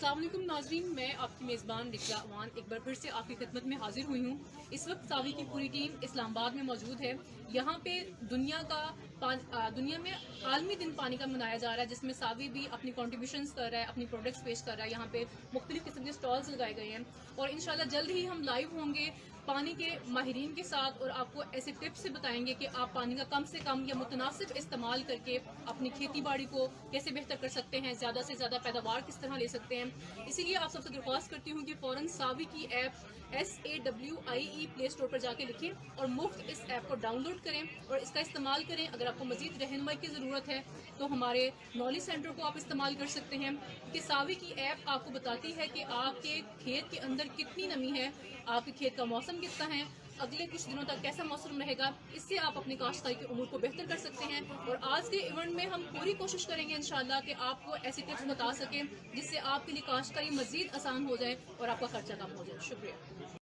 अस्सलाम वालेकुम नाज़रीन, मैं आपकी मेज़बान रिक्ला अवान एक बार फिर से आपकी खिदमत में हाजिर हुई हूँ। इस वक्त सावी की पूरी टीम इस्लामाबाद में मौजूद है। यहाँ पे दुनिया में आलमी दिन पानी का मनाया जा रहा है, जिसमें सावी भी अपनी कॉन्ट्रीब्यूशंस कर रहा है, अपनी प्रोडक्ट्स पेश कर रहा है। यहाँ पे मुख्तलिफ किस्म के स्टॉल्स लगाए गए हैं और इंशाल्लाह जल्द ही हम लाइव होंगे पानी के माहिरीन के साथ और आपको ऐसे टिप्स से बताएंगे कि आप पानी का कम से कम या मुतनासिब इस्तेमाल करके अपनी खेती बाड़ी को कैसे बेहतर कर सकते हैं, ज़्यादा से ज़्यादा पैदावार किस तरह ले सकते हैं। इसीलिए आप सबसे दरख्वास्त करती हूँ कि फ़ौरन सावी की ऐप SAWIE प्ले स्टोर पर जाके लिखें और मुफ्त इस ऐप को डाउनलोड करें और इसका इस्तेमाल करें। अगर आपको मज़ीद रहनुमाई की ज़रूरत है तो हमारे नॉलेज सेंटर को आप इस्तेमाल कर सकते हैं कि सावी की ऐप आपको बताती है कि आपके खेत के अंदर कितनी नमी है, आपके खेत का मौसम कितना है, अगले कुछ दिनों तक कैसा मौसम रहेगा। इससे आप अपनी काश्तकारी के उमूर को बेहतर कर सकते हैं। और आज के इवेंट में हम पूरी कोशिश करेंगे इंशाल्लाह कि आपको ऐसी टिप्स बता सकें जिससे आपके लिए काश्तकारी मज़ीद आसान हो जाए और आपका खर्चा कम हो जाए। शुक्रिया।